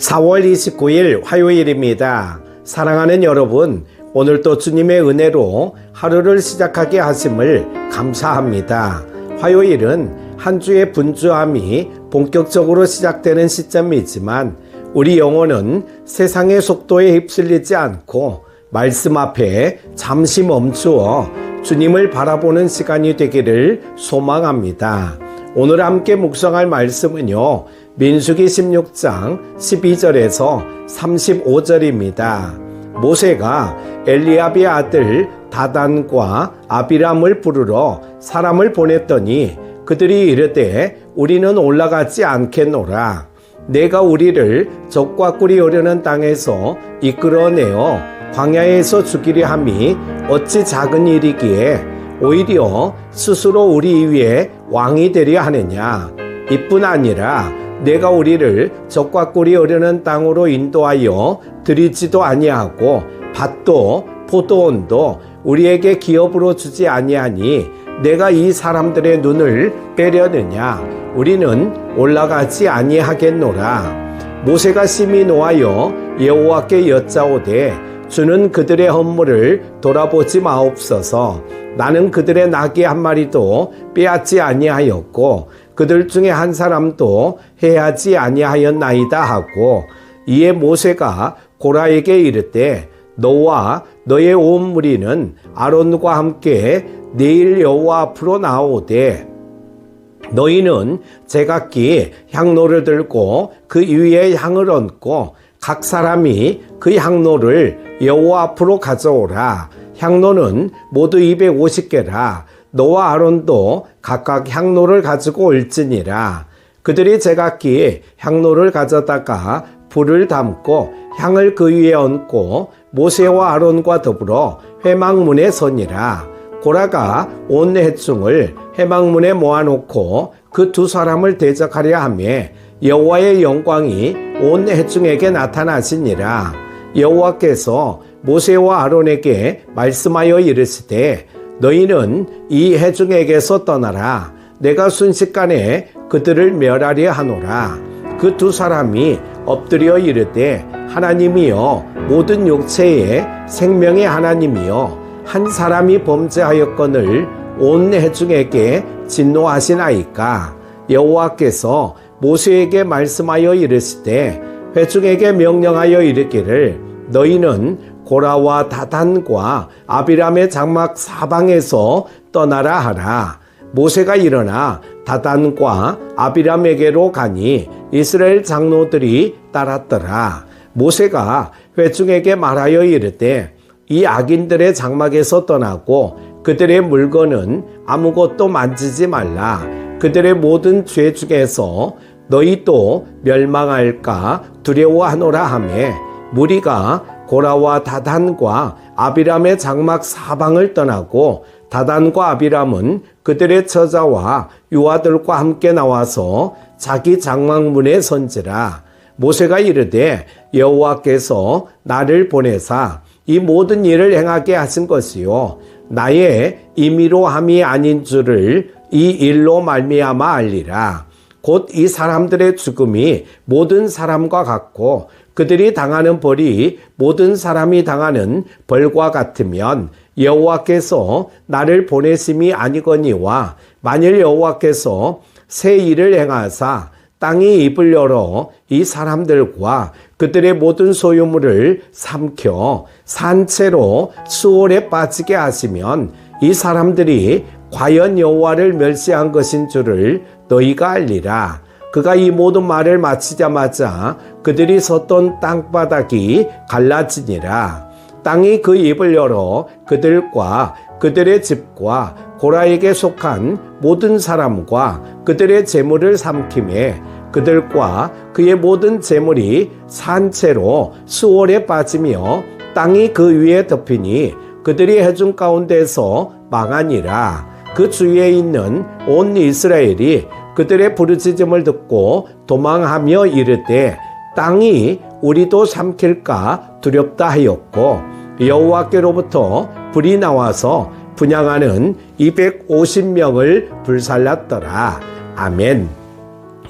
4월 29일 화요일입니다. 사랑하는 여러분, 오늘도 주님의 은혜로 하루를 시작하게 하심을 감사합니다. 화요일은 한 주의 분주함이 본격적으로 시작되는 시점이지만 우리 영혼은 세상의 속도에 휩쓸리지 않고 말씀 앞에 잠시 멈추어 주님을 바라보는 시간이 되기를 소망합니다. 오늘 함께 묵상할 말씀은요, 민수기 16장 12절에서 35절입니다. 모세가 엘리압의 아들 다단과 아비람을 부르러 사람을 보냈더니 그들이 이르되 우리는 올라가지 않겠노라. 내가 우리를 적과 꿀이 흐르는 땅에서 이끌어내어 광야에서 죽이려 함이 어찌 작은 일이기에 오히려 스스로 우리 위에 왕이 되려 하느냐. 이뿐 아니라 내가 우리를 적과 꿀이 흐르는 땅으로 인도하여 드리지도 아니하고 밭도 포도원도 우리에게 기업으로 주지 아니하니 내가 이 사람들의 눈을 빼려느냐. 우리는 올라가지 아니하겠노라. 모세가 심히 노하여 여호와께 여짜오되 주는 그들의 헌물을 돌아보지 마옵소서. 나는 그들의 나귀 한 마리도 빼앗지 아니하였고 그들 중에 한 사람도 해하지 아니하였나이다 하고, 이에 모세가 고라에게 이르되 너와 너의 온 무리는 아론과 함께 내일 여호와 앞으로 나오되 너희는 제각기 향로를 들고 그 위에 향을 얹고 각 사람이 그 향로를 여호와 앞으로 가져오라. 향로는 모두 250개라. 너와 아론도 각각 향로를 가지고 올지니라. 그들이 제각기 향로를 가져다가 불을 담고 향을 그 위에 얹고 모세와 아론과 더불어 회막문에 서니라. 고라가 온 회중을 회막문에 모아놓고 그 두 사람을 대적하려 하며 여호와의 영광이 온 회중에게 나타나시니라. 여호와께서 모세와 아론에게 말씀하여 이르시되 너희는 이 회중에게서 떠나라. 내가 순식간에 그들을 멸하려 하노라. 그 두 사람이 엎드려 이르되 하나님이여, 모든 육체의 생명의 하나님이여, 한 사람이 범죄하였거늘 온 회중에게 진노하시나이까. 여호와께서 모세에게 말씀하여 이르시되 회중에게 명령하여 이르기를 너희는 고라와 다단과 아비람의 장막 사방에서 떠나라 하라. 모세가 일어나 다단과 아비람에게로 가니 이스라엘 장로들이 따랐더라. 모세가 회중에게 말하여 이르되 이 악인들의 장막에서 떠나고 그들의 물건은 아무것도 만지지 말라. 그들의 모든 죄 중에서 너희도 멸망할까 두려워하노라 하매 무리가 고라와 다단과 아비람의 장막 사방을 떠나고 다단과 아비람은 그들의 처자와 유아들과 함께 나와서 자기 장막문에 선지라. 모세가 이르되 여호와께서 나를 보내사 이 모든 일을 행하게 하신 것이요 나의 임의로 함이 아닌 줄을 이 일로 말미암아 알리라. 곧 이 사람들의 죽음이 모든 사람과 같고 그들이 당하는 벌이 모든 사람이 당하는 벌과 같으면 여호와께서 나를 보내심이 아니거니와 만일 여호와께서 새 일을 행하사 땅이 입을 열어 이 사람들과 그들의 모든 소유물을 삼켜 산채로 수월에 빠지게 하시면 이 사람들이 과연 여호와를 멸시한 것인 줄을 너희가 알리라. 그가 이 모든 말을 마치자마자 그들이 섰던 땅바닥이 갈라지니라. 땅이 그 입을 열어 그들과 그들의 집과 고라에게 속한 모든 사람과 그들의 재물을 삼키매 그들과 그의 모든 재물이 산채로 수월에 빠지며 땅이 그 위에 덮이니 그들이 회중 가운데서 망하니라. 그 주위에 있는 온 이스라엘이 그들의 부르짖음을 듣고 도망하며 이르되 땅이 우리도 삼킬까 두렵다 하였고 여호와께로부터 불이 나와서 분향하는 250명을 불살랐더라. 아멘.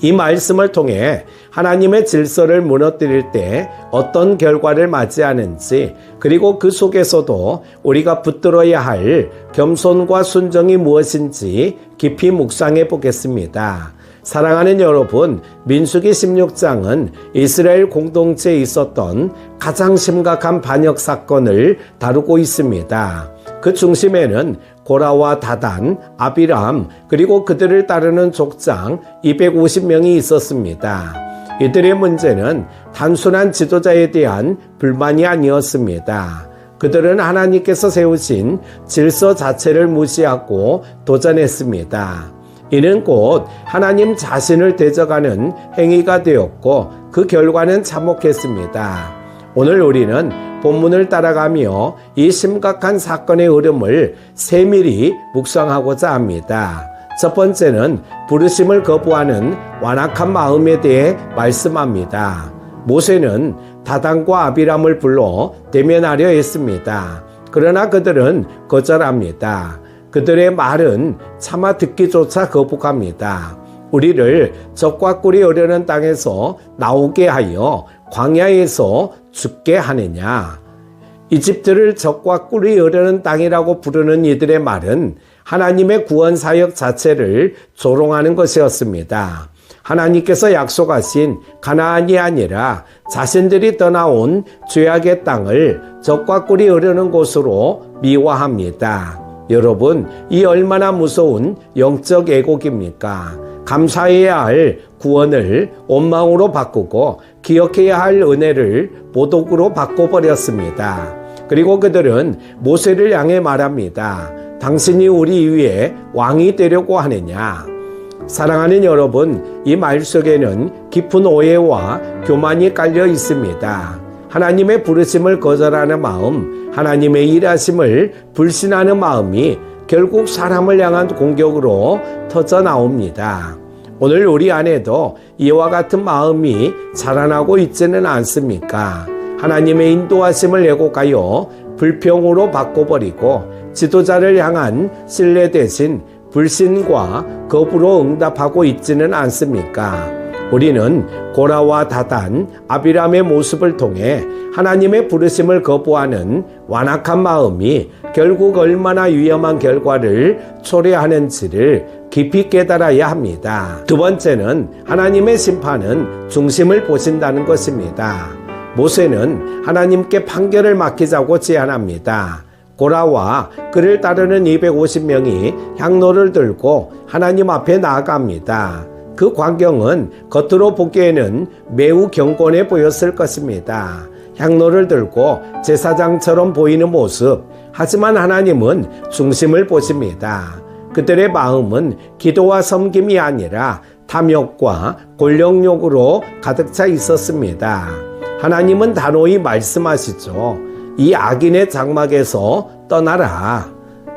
이 말씀을 통해 하나님의 질서를 무너뜨릴 때 어떤 결과를 맞이하는지, 그리고 그 속에서도 우리가 붙들어야 할 겸손과 순정이 무엇인지 깊이 묵상해 보겠습니다. 사랑하는 여러분, 민수기 16장은 이스라엘 공동체에 있었던 가장 심각한 반역 사건을 다루고 있습니다. 그 중심에는 고라와 다단, 아비람, 그리고 그들을 따르는 족장 250명이 있었습니다. 이들의 문제는 단순한 지도자에 대한 불만이 아니었습니다. 그들은 하나님께서 세우신 질서 자체를 무시하고 도전했습니다. 이는 곧 하나님 자신을 대적하는 행위가 되었고 그 결과는 참혹했습니다. 오늘 우리는 본문을 따라가며 이 심각한 사건의 흐름을 세밀히 묵상하고자 합니다. 첫 번째는 부르심을 거부하는 완악한 마음에 대해 말씀합니다. 모세는 다단과 아비람을 불러 대면하려 했습니다. 그러나 그들은 거절합니다. 그들의 말은 차마 듣기조차 거북합니다. 우리를 적과 꿀이 흐르는 땅에서 나오게 하여 광야에서 죽게 하느냐. 이집트를 적과 꿀이 흐르는 땅이라고 부르는 이들의 말은 하나님의 구원 사역 자체를 조롱하는 것이었습니다. 하나님께서 약속하신 가나안이 아니라 자신들이 떠나온 죄악의 땅을 적과 꿀이 흐르는 곳으로 미화합니다. 여러분, 이 얼마나 무서운 영적 애곡입니까? 감사해야 할 구원을 원망으로 바꾸고 기억해야 할 은혜를 모독으로 바꿔버렸습니다. 그리고 그들은 모세를 향해 말합니다. 당신이 우리 위에 왕이 되려고 하느냐? 사랑하는 여러분, 이 말 속에는 깊은 오해와 교만이 깔려 있습니다. 하나님의 부르심을 거절하는 마음, 하나님의 일하심을 불신하는 마음이 결국 사람을 향한 공격으로 터져 나옵니다. 오늘 우리 안에도 이와 같은 마음이 자라나고 있지는 않습니까? 하나님의 인도하심을 왜곡하여 불평으로 바꿔버리고 지도자를 향한 신뢰 대신 불신과 거부로 응답하고 있지는 않습니까? 우리는 고라와 다단, 아비람의 모습을 통해 하나님의 부르심을 거부하는 완악한 마음이 결국 얼마나 위험한 결과를 초래하는지를 깊이 깨달아야 합니다. 두 번째는 하나님의 심판은 중심을 보신다는 것입니다. 모세는 하나님께 판결을 맡기자고 제안합니다. 고라와 그를 따르는 250명이 향로를 들고 하나님 앞에 나아갑니다. 그 광경은 겉으로 보기에는 매우 경건해 보였을 것입니다. 향로를 들고 제사장처럼 보이는 모습, 하지만 하나님은 중심을 보십니다. 그들의 마음은 기도와 섬김이 아니라 탐욕과 권력욕으로 가득 차 있었습니다. 하나님은 단호히 말씀하시죠. 이 악인의 장막에서 떠나라.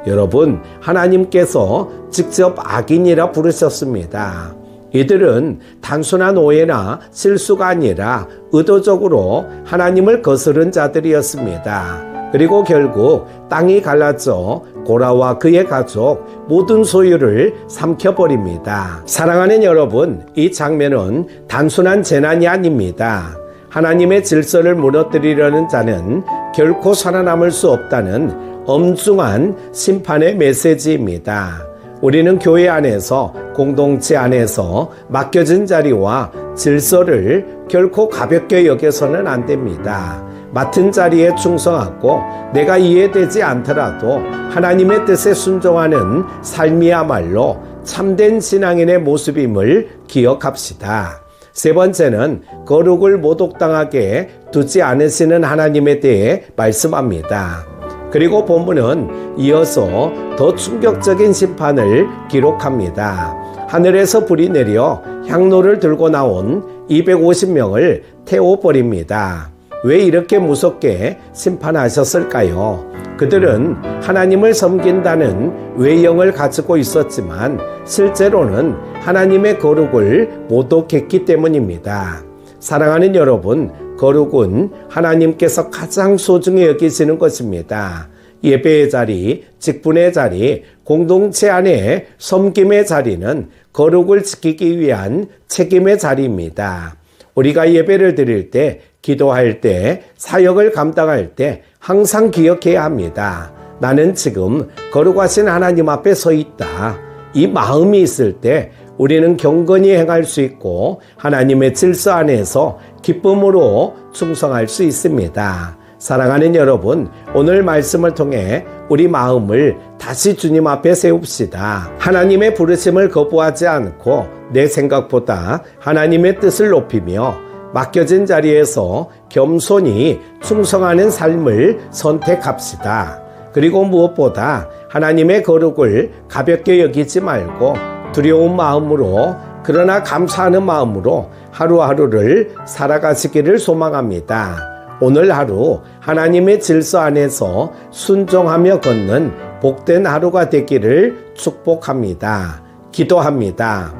여러분, 하나님께서 직접 악인이라 부르셨습니다. 이들은 단순한 오해나 실수가 아니라 의도적으로 하나님을 거스른 자들이었습니다. 그리고 결국 땅이 갈라져 고라와 그의 가족 모든 소유를 삼켜버립니다. 사랑하는 여러분, 이 장면은 단순한 재난이 아닙니다. 하나님의 질서를 무너뜨리려는 자는 결코 살아남을 수 없다는 엄중한 심판의 메시지입니다. 우리는 교회 안에서, 공동체 안에서 맡겨진 자리와 질서를 결코 가볍게 여겨서는 안 됩니다. 맡은 자리에 충성하고 내가 이해되지 않더라도 하나님의 뜻에 순종하는 삶이야말로 참된 신앙인의 모습임을 기억합시다. 세 번째는 거룩을 모독당하게 두지 않으시는 하나님에 대해 말씀합니다. 그리고 본문은 이어서 더 충격적인 심판을 기록합니다. 하늘에서 불이 내려 향로를 들고 나온 250명을 태워버립니다. 왜 이렇게 무섭게 심판하셨을까요? 그들은 하나님을 섬긴다는 외형을 가지고 있었지만 실제로는 하나님의 거룩을 모독했기 때문입니다. 사랑하는 여러분, 거룩은 하나님께서 가장 소중히 여기시는 것입니다. 예배의 자리, 직분의 자리, 공동체 안에 섬김의 자리는 거룩을 지키기 위한 책임의 자리입니다. 우리가 예배를 드릴 때, 기도할 때, 사역을 감당할 때 항상 기억해야 합니다. 나는 지금 거룩하신 하나님 앞에 서 있다. 이 마음이 있을 때 우리는 경건히 행할 수 있고 하나님의 질서 안에서 기쁨으로 충성할 수 있습니다. 사랑하는 여러분, 오늘 말씀을 통해 우리 마음을 다시 주님 앞에 세웁시다. 하나님의 부르심을 거부하지 않고 내 생각보다 하나님의 뜻을 높이며 맡겨진 자리에서 겸손히 충성하는 삶을 선택합시다. 그리고 무엇보다 하나님의 거룩을 가볍게 여기지 말고 두려운 마음으로, 그러나 감사하는 마음으로 하루하루를 살아가시기를 소망합니다. 오늘 하루 하나님의 질서 안에서 순종하며 걷는 복된 하루가 되기를 축복합니다. 기도합니다.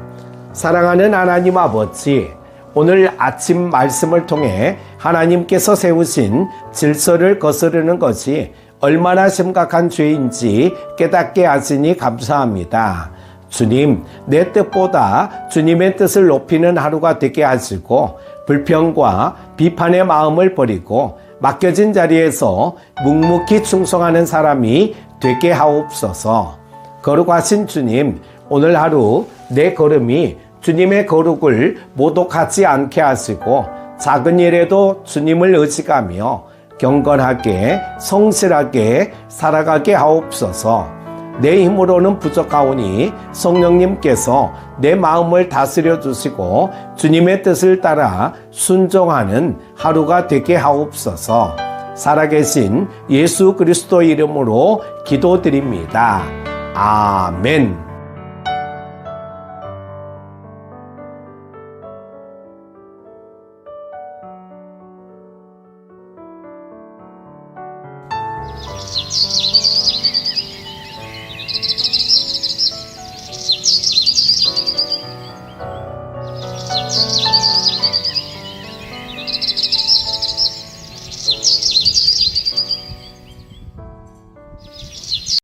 사랑하는 하나님 아버지, 오늘 아침 말씀을 통해 하나님께서 세우신 질서를 거스르는 것이 얼마나 심각한 죄인지 깨닫게 하시니 감사합니다. 주님, 내 뜻보다 주님의 뜻을 높이는 하루가 되게 하시고 불평과 비판의 마음을 버리고 맡겨진 자리에서 묵묵히 충성하는 사람이 되게 하옵소서. 거룩하신 주님, 오늘 하루 내 걸음이 주님의 거룩을 모독하지 않게 하시고 작은 일에도 주님을 의식하며 경건하게 성실하게 살아가게 하옵소서. 내 힘으로는 부족하오니 성령님께서 내 마음을 다스려 주시고 주님의 뜻을 따라 순종하는 하루가 되게 하옵소서. 살아계신 예수 그리스도 이름으로 기도드립니다. 아멘.